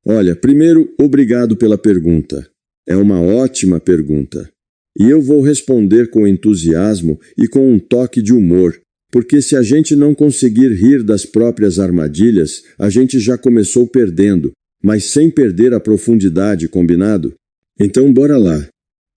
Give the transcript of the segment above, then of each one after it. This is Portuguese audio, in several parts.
Olha, primeiro, obrigado pela pergunta. É uma ótima pergunta. E eu vou responder com entusiasmo e com um toque de humor, porque se a gente não conseguir rir das próprias armadilhas, a gente já começou perdendo, mas sem perder a profundidade, combinado? Então, bora lá.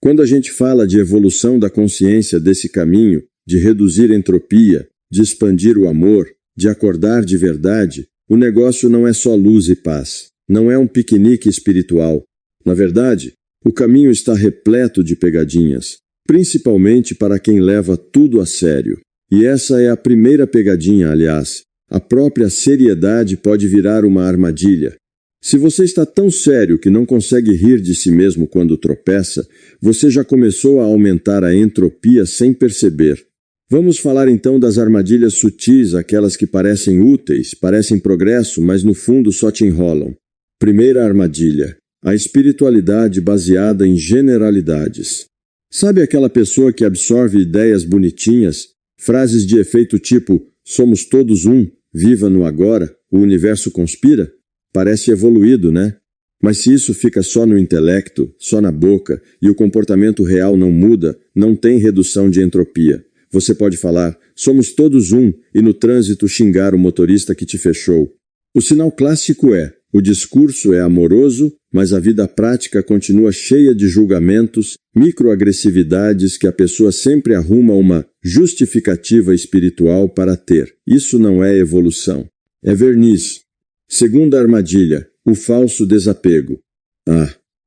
Quando a gente fala de evolução da consciência desse caminho, de reduzir entropia, de expandir o amor, de acordar de verdade, o negócio não é só luz e paz. Não é um piquenique espiritual. Na verdade, o caminho está repleto de pegadinhas, principalmente para quem leva tudo a sério. E essa é a primeira pegadinha, aliás. A própria seriedade pode virar uma armadilha. Se você está tão sério que não consegue rir de si mesmo quando tropeça, você já começou a aumentar a entropia sem perceber. Vamos falar então das armadilhas sutis, aquelas que parecem úteis, parecem progresso, mas no fundo só te enrolam. Primeira armadilha: a espiritualidade baseada em generalidades. Sabe aquela pessoa que absorve ideias bonitinhas, frases de efeito tipo "somos todos um, viva no agora, o universo conspira"? Parece evoluído, né? Mas se isso fica só no intelecto, só na boca, e o comportamento real não muda, não tem redução de entropia. Você pode falar "somos todos um" e no trânsito xingar o motorista que te fechou. O sinal clássico é: o discurso é amoroso, mas a vida prática continua cheia de julgamentos, microagressividades que a pessoa sempre arruma uma justificativa espiritual para ter. Isso não é evolução. É verniz. Segunda armadilha: o falso desapego.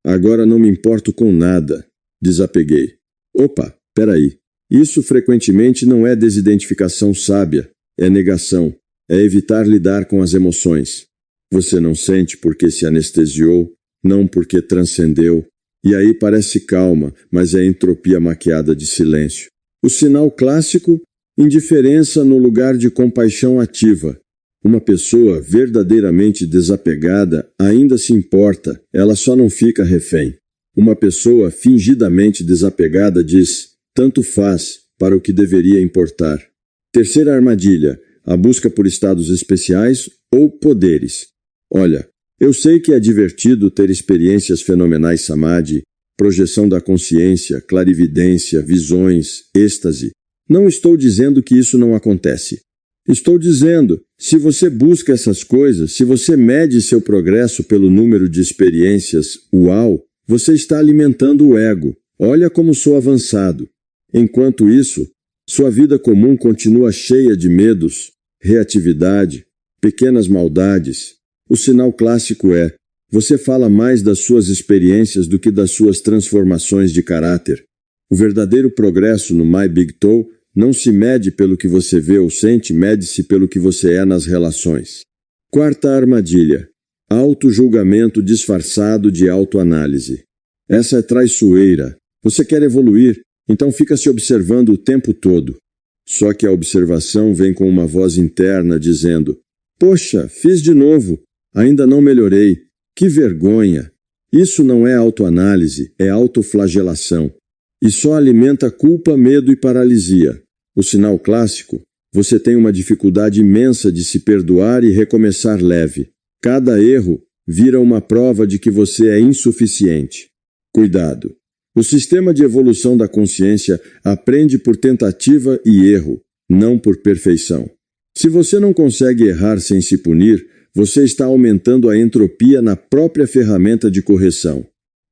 Agora não me importo com nada. Desapeguei. Opa, peraí. Isso frequentemente não é desidentificação sábia, é negação, é evitar lidar com as emoções. Você não sente porque se anestesiou, não porque transcendeu, e aí parece calma, mas é entropia maquiada de silêncio. O sinal clássico: indiferença no lugar de compaixão ativa. Uma pessoa verdadeiramente desapegada ainda se importa, ela só não fica refém. Uma pessoa fingidamente desapegada diz "tanto faz" para o que deveria importar. Terceira armadilha: a busca por estados especiais ou poderes. Olha, eu sei que é divertido ter experiências fenomenais samadhi, projeção da consciência, clarividência, visões, êxtase. Não estou dizendo que isso não acontece. Estou dizendo, se você busca essas coisas, se você mede seu progresso pelo número de experiências, uau, você está alimentando o ego. Olha como sou avançado. Enquanto isso, sua vida comum continua cheia de medos, reatividade, pequenas maldades. O sinal clássico é: você fala mais das suas experiências do que das suas transformações de caráter. O verdadeiro progresso no My Big Toe não se mede pelo que você vê ou sente, mede-se pelo que você é nas relações. Quarta armadilha: auto-julgamento disfarçado de autoanálise. Essa é traiçoeira. Você quer evoluir, então fica se observando o tempo todo. Só que a observação vem com uma voz interna dizendo: "Poxa, fiz de novo. Ainda não melhorei. Que vergonha." Isso não é autoanálise, é autoflagelação. E só alimenta culpa, medo e paralisia. O sinal clássico: você tem uma dificuldade imensa de se perdoar e recomeçar leve. Cada erro vira uma prova de que você é insuficiente. Cuidado. O sistema de evolução da consciência aprende por tentativa e erro, não por perfeição. Se você não consegue errar sem se punir, você está aumentando a entropia na própria ferramenta de correção.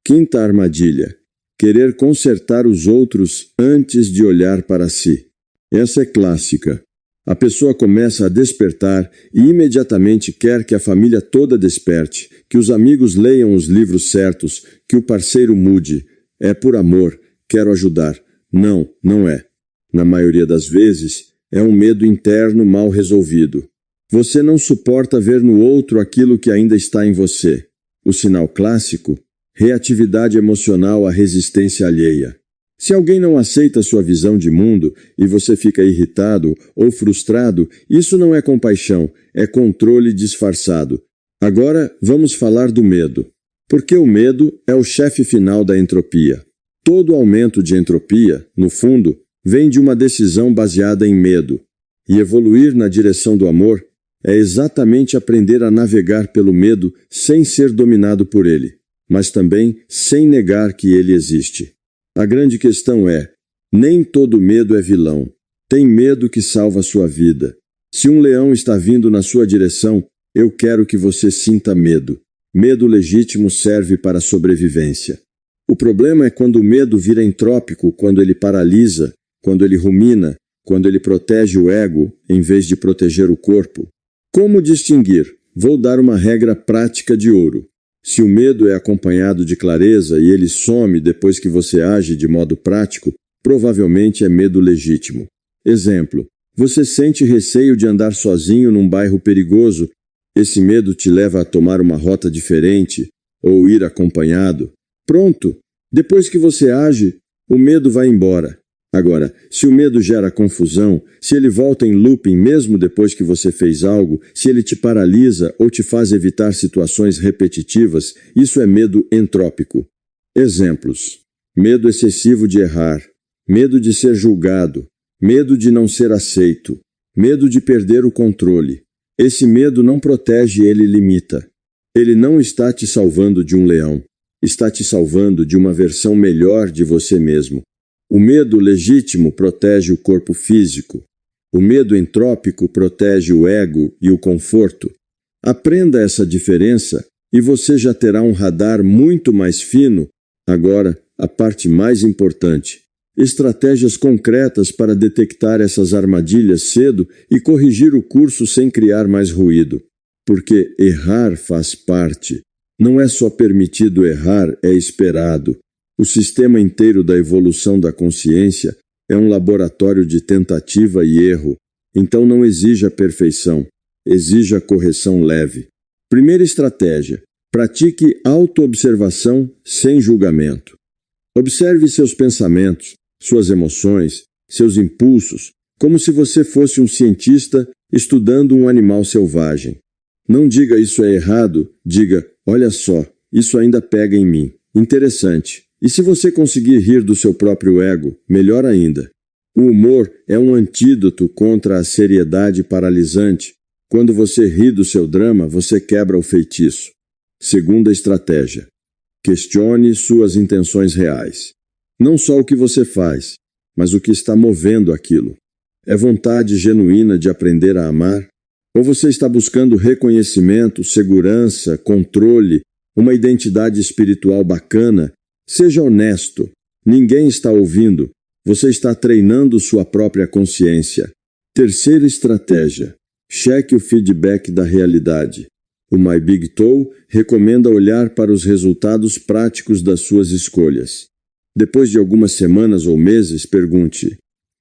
Quinta armadilha: querer consertar os outros antes de olhar para si. Essa é clássica. A pessoa começa a despertar e imediatamente quer que a família toda desperte, que os amigos leiam os livros certos, que o parceiro mude. É por amor, quero ajudar. Não, não é. Na maioria das vezes, é um medo interno mal resolvido. Você não suporta ver no outro aquilo que ainda está em você. O sinal clássico: reatividade emocional à resistência alheia. Se alguém não aceita sua visão de mundo e você fica irritado ou frustrado, isso não é compaixão, é controle disfarçado. Agora vamos falar do medo. Porque o medo é o chefe final da entropia. Todo aumento de entropia, no fundo, vem de uma decisão baseada em medo. E evoluir na direção do amor é exatamente aprender a navegar pelo medo sem ser dominado por ele, mas também sem negar que ele existe. A grande questão é: nem todo medo é vilão. Tem medo que salva a sua vida. Se um leão está vindo na sua direção, eu quero que você sinta medo. Medo legítimo serve para a sobrevivência. O problema é quando o medo vira entrópico, quando ele paralisa, quando ele rumina, quando ele protege o ego em vez de proteger o corpo. Como distinguir? Vou dar uma regra prática de ouro. Se o medo é acompanhado de clareza e ele some depois que você age de modo prático, provavelmente é medo legítimo. Exemplo: você sente receio de andar sozinho num bairro perigoso. Esse medo te leva a tomar uma rota diferente ou ir acompanhado. Pronto! Depois que você age, o medo vai embora. Agora, se o medo gera confusão, se ele volta em looping mesmo depois que você fez algo, se ele te paralisa ou te faz evitar situações repetitivas, isso é medo entrópico. Exemplos: medo excessivo de errar, medo de ser julgado, medo de não ser aceito, medo de perder o controle. Esse medo não protege, ele limita. Ele não está te salvando de um leão. Está te salvando de uma versão melhor de você mesmo. O medo legítimo protege o corpo físico. O medo entrópico protege o ego e o conforto. Aprenda essa diferença e você já terá um radar muito mais fino. Agora, a parte mais importante: estratégias concretas para detectar essas armadilhas cedo e corrigir o curso sem criar mais ruído. Porque errar faz parte. Não é só permitido errar, é esperado. O sistema inteiro da evolução da consciência é um laboratório de tentativa e erro. Então não exija perfeição, exija correção leve. Primeira estratégia: pratique autoobservação sem julgamento. Observe seus pensamentos, suas emoções, seus impulsos, como se você fosse um cientista estudando um animal selvagem. Não diga isso é errado, diga: olha só, isso ainda pega em mim. Interessante. E se você conseguir rir do seu próprio ego, melhor ainda. O humor é um antídoto contra a seriedade paralisante. Quando você ri do seu drama, você quebra o feitiço. Segunda estratégia: questione suas intenções reais. Não só o que você faz, mas o que está movendo aquilo. É vontade genuína de aprender a amar? Ou você está buscando reconhecimento, segurança, controle, uma identidade espiritual bacana? Seja honesto. Ninguém está ouvindo. Você está treinando sua própria consciência. Terceira estratégia: cheque o feedback da realidade. O My Big Toe recomenda olhar para os resultados práticos das suas escolhas. Depois de algumas semanas ou meses, pergunte: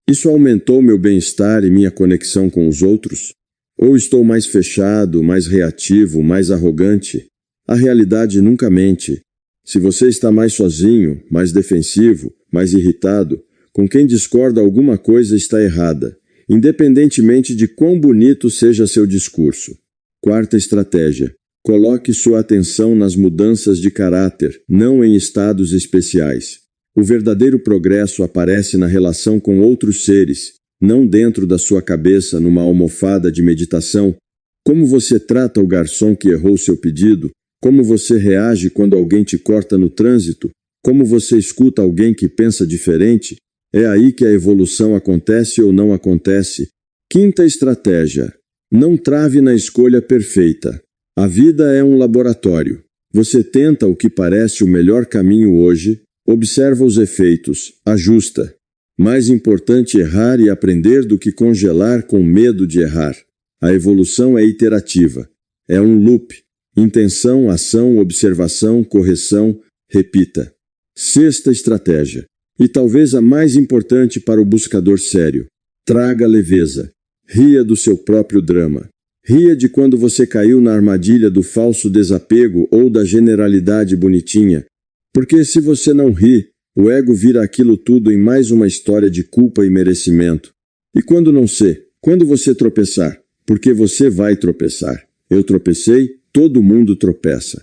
isso aumentou meu bem-estar e minha conexão com os outros? Ou estou mais fechado, mais reativo, mais arrogante? A realidade nunca mente. Se você está mais sozinho, mais defensivo, mais irritado, com quem discorda alguma coisa está errada, independentemente de quão bonito seja seu discurso. Quarta estratégia: coloque sua atenção nas mudanças de caráter, não em estados especiais. O verdadeiro progresso aparece na relação com outros seres, não dentro da sua cabeça numa almofada de meditação. Como você trata o garçom que errou seu pedido? Como você reage quando alguém te corta no trânsito? Como você escuta alguém que pensa diferente? É aí que a evolução acontece ou não acontece. Quinta estratégia: não trave na escolha perfeita. A vida é um laboratório. Você tenta o que parece o melhor caminho hoje, observa os efeitos, ajusta. Mais importante errar e aprender do que congelar com medo de errar. A evolução é iterativa. É um loop. Intenção, ação, observação, correção, repita. Sexta estratégia, e talvez a mais importante para o buscador sério: traga leveza. Ria do seu próprio drama. Ria de quando você caiu na armadilha do falso desapego ou da generalidade bonitinha. Porque se você não ri, o ego vira aquilo tudo em mais uma história de culpa e merecimento. E quando não ser? Quando você tropeçar? Porque você vai tropeçar. Eu tropecei, todo mundo tropeça.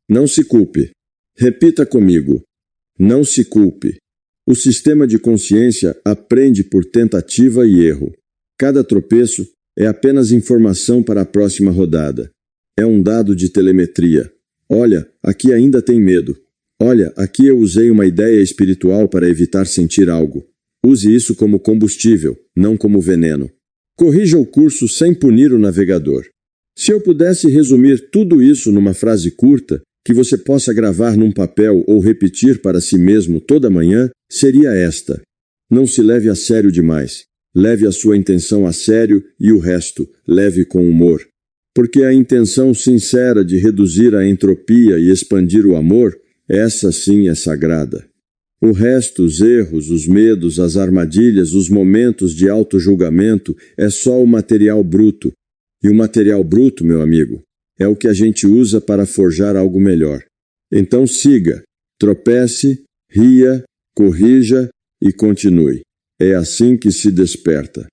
Não se culpe. Repita comigo: não se culpe. O sistema de consciência aprende por tentativa e erro. Cada tropeço É apenas informação para a próxima rodada. É um dado de telemetria. Olha, aqui ainda tem medo. Olha, aqui eu usei uma ideia espiritual para evitar sentir algo. Use isso como combustível, não como veneno. Corrija o curso sem punir o navegador. Se eu pudesse resumir tudo isso numa frase curta, que você possa gravar num papel ou repetir para si mesmo toda manhã, seria esta: não se leve a sério demais. Leve a sua intenção a sério e o resto, leve com humor. Porque a intenção sincera de reduzir a entropia e expandir o amor, essa sim é sagrada. O resto, os erros, os medos, as armadilhas, os momentos de auto-julgamento, é só o material bruto. E o material bruto, meu amigo, é o que a gente usa para forjar algo melhor. Então siga, tropece, ria, corrija e continue. É assim que se desperta.